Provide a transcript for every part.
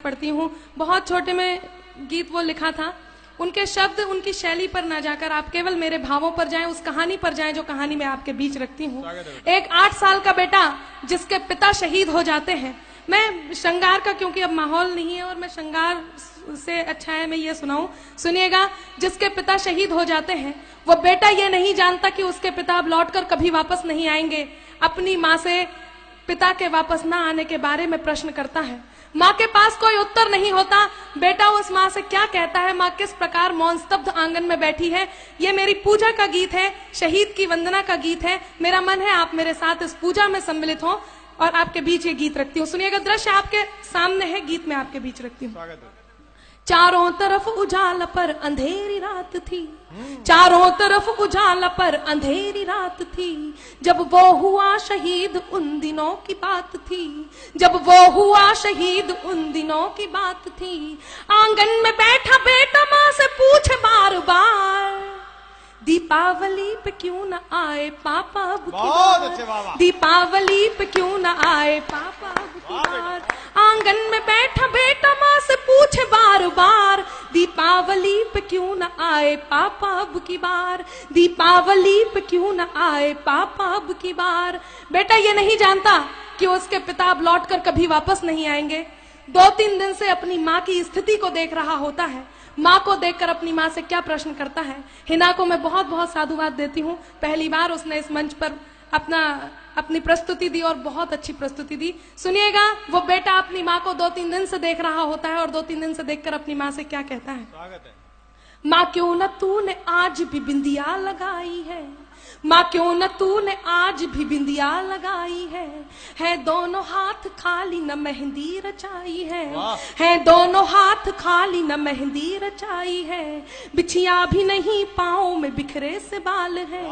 पढ़ती हूँ। बहुत छोटे में गीत वो लिखा था। उनके शब्द उनकी शैली पर ना जाकर आप केवल मेरे भावों पर जाएं, उस कहानी पर जाएं जो कहानी मैं आपके बीच रखती हूँ। एक 8 साल का बेटा जिसके पिता शहीद हो जाते हैं। मैं श्रृंगार का, क्योंकि अब माहौल नहीं है और मैं श्रृंगार से अच्छा है मैं ये सुनाऊं, सुनिएगा। जिसके पिता शहीद हो जाते हैं वो बेटा ये नहीं जानता कि उसके पिता अब लौटकर कभी वापस नहीं आएंगे। अपनी माँ से पिता के वापस ना आने के बारे में प्रश्न करता है। माँ के पास कोई उत्तर नहीं होता। बेटा उस माँ से क्या कहता है, माँ किस प्रकार मौन स्तब्ध आंगन में बैठी है। ये मेरी पूजा का गीत है, शहीद की वंदना का गीत है। मेरा मन है आप मेरे साथ इस पूजा में सम्मिलित हो और आपके बीच ये गीत रखती हूँ। सुनिएगा, दृश्य आपके सामने है, गीत में आपके बीच रखती हूँ। चारों तरफ उजाला पर अंधेरी रात थी, चारों तरफ उजाला पर अंधेरी रात थी। जब वो हुआ शहीद उन दिनों की बात थी, जब वो हुआ शहीद उन दिनों की बात थी। आंगन में बैठा बेटा माँ से पूछे बार बार, दीपावली पे क्यों न आए पापा अब की बार, दीपावली पे क्यों न आए पापा अब की बार। आंगन में बैठा बेटा माँ से पूछे बार बार, दीपावली पे क्यों न आए पापा अब की बार, दीपावली पे क्यों न आए पापा अब की बार। बेटा ये नहीं जानता कि उसके पिता अब लौटकर कभी वापस नहीं आएंगे। 2-3 दिन से अपनी माँ की स्थिति को देख रहा होता है। माँ को देखकर अपनी माँ से क्या प्रश्न करता है। हिना को मैं बहुत बहुत साधुवाद देती हूँ। पहली बार उसने इस मंच पर अपनी प्रस्तुति दी और बहुत अच्छी प्रस्तुति दी। सुनिएगा, वो बेटा अपनी माँ को 2-3 दिन से देख रहा होता है और 2-3 दिन से देखकर अपनी माँ से क्या कहता है। स्वागत है। माँ क्यों न तूने आज भी बिंदिया लगाई है, माँ क्यों न तूने आज भी बिंदिया लगाई है दोनों हाथ खाली न मेहंदी रचाई है दोनों हाथ खाली न मेहंदी रचाई है। बिछिया भी नहीं पाँव में बिखरे से बाल है,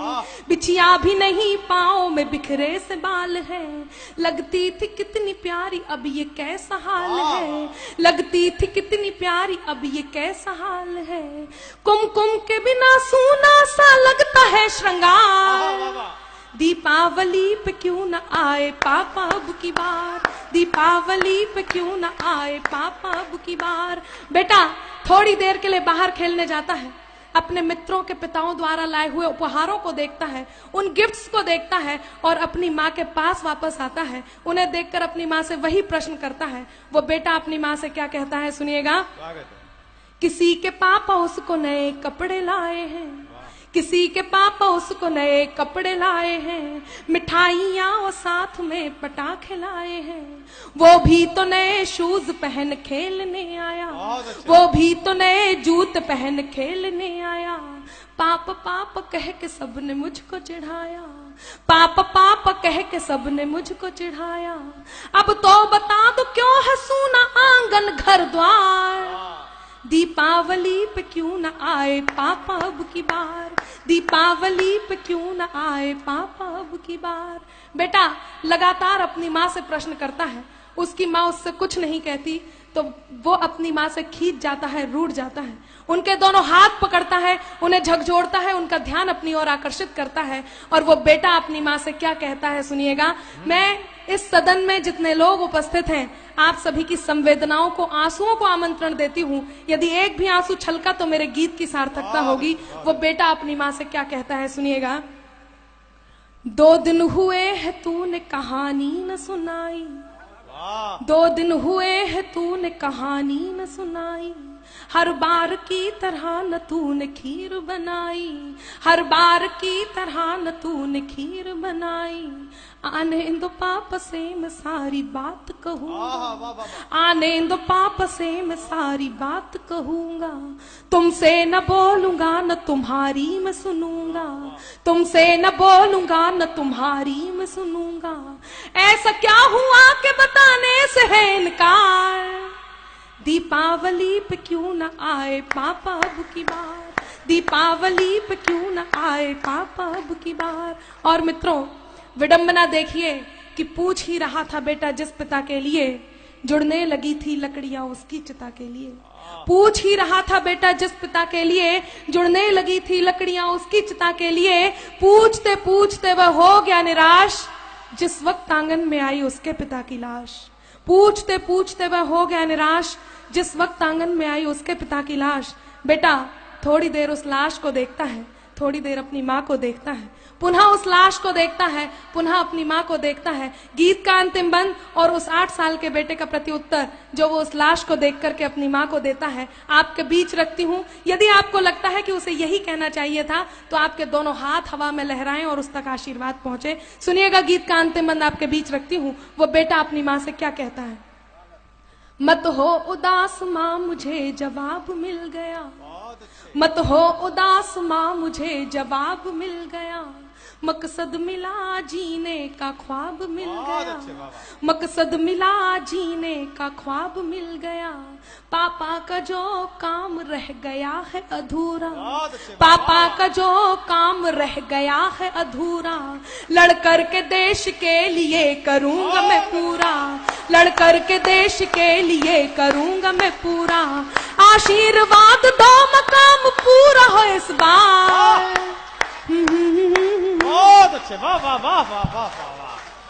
बिछिया भी नहीं पाँव में बिखरे से बाल है। लगती थी कितनी प्यारी अब ये कैसा हाल है, लगती थी कितनी प्यारी अब ये कैसा हाल है। कुमकुम के बिना सूना सा लगता है श्रृंगार, दीपावली पे क्यों न आए पापा अब की बार, दीपावली पे क्यों न आए पापा अब की बार। बेटा थोड़ी देर के लिए बाहर खेलने जाता है, अपने मित्रों के पिताओं द्वारा लाए हुए उपहारों को देखता है, उन गिफ्ट्स को देखता है और अपनी माँ के पास वापस आता है। उन्हें देखकर अपनी माँ से वही प्रश्न करता है। वो बेटा अपनी माँ से क्या कहता है, सुनिएगा। किसी के पापा उसको नए कपड़े लाए हैं, किसी के पापा उसको नए कपड़े लाए हैं। मिठाइयाँ और साथ में पटाखे लाए हैं। वो भी तो नए शूज पहन खेलने आया, वो भी तो नए जूते पहन खेलने आया। पाप पाप कह के सबने मुझको चिढ़ाया, पाप पाप कह के सबने मुझको चिढ़ाया। अब तो बता दो क्यों है सूना आंगन घर द्वार, दीपावली पे क्यों न आए पापा अब की बार, दीपावली पे क्यों न आए पापा अब की बार। बेटा लगातार अपनी माँ से प्रश्न करता है। उसकी माँ उससे कुछ नहीं कहती तो वो अपनी माँ से खींच जाता है, रूठ जाता है। उनके दोनों हाथ पकड़ता है, उन्हें झकझोरता है, उनका ध्यान अपनी ओर आकर्षित करता है। और वो बेटा अपनी माँ से क्या कहता है, सुनिएगा। मैं इस सदन में जितने लोग उपस्थित हैं, आप सभी की संवेदनाओं को, आंसुओं को आमंत्रण देती हूँ। यदि एक भी आंसू छलका तो मेरे गीत की सार्थकता होगी। वो बेटा अपनी माँ से क्या कहता है, सुनिएगा। 2 दिन हुए है तूने कहानी न सुनाई, 2 दिन हुए है तूने कहानी न सुनाई। हर बार की तरह न तूने खीर बनाई, हर बार की तरह न तूने खीर बनाई। आने दो पाप से मैं सारी बात कहूँगा, आने दो पाप से मैं सारी बात कहूँगा। तुमसे न बोलूंगा न तुम्हारी मैं सुनूंगा, तुमसे न बोलूंगा न तुम्हारी मैं सुनूंगा। ऐसा क्या हुआ कि बताने से है इनकार, दीपावली पे क्यों न आए पापा अब की बार, दीपावली पे क्यों न आए पापा अब की बार। और मित्रों विडंबना देखिए कि पूछ ही रहा था बेटा जिस पिता के लिए, जुड़ने लगी थी लकड़ियां उसकी चिता के लिए। पूछ ही रहा था बेटा जिस पिता के लिए, जुड़ने लगी थी लकड़ियां उसकी चिता के लिए। पूछते पूछते वह हो गया निराश, जिस वक्त आंगन में आई उसके पिता की लाश। पूछते पूछते वह हो गया निराश। जिस वक्त आंगन में आई उसके पिता की लाश। बेटा थोड़ी देर उस लाश को देखता है, थोड़ी देर अपनी माँ को देखता है, पुनः उस लाश को देखता है, पुनः अपनी माँ को देखता है। गीत का अंतिम बंद और उस 8 साल के बेटे का प्रति उत्तर जो वो उस लाश को देख करके अपनी माँ को देता है, आपके बीच रखती हूँ। यदि आपको लगता है कि उसे यही कहना चाहिए था तो आपके दोनों हाथ हवा में लहराएं और उस तक आशीर्वाद पहुंचे। सुनिएगा गीत का अंतिम बंद आपके बीच रखती हूँ, वो बेटा अपनी माँ से क्या कहता है। मत हो उदास माँ मुझे जवाब मिल गया, मत हो उदास माँ मुझे जवाब मिल गया, मकसद मिला जीने का ख्वाब मिल गया, मकसद मिला जीने का ख्वाब मिल गया। पापा का जो काम रह गया है अधूरा, पापा का जो काम रह गया है अधूरा, लड़कर के देश के लिए करूंगा मैं पूरा, लड़कर के देश के लिए करूंगा मैं पूरा। आशीर्वाद दो मकाम पूरा हो इस बार। बहुत अच्छे, वाह वाह वाह वाह वाह।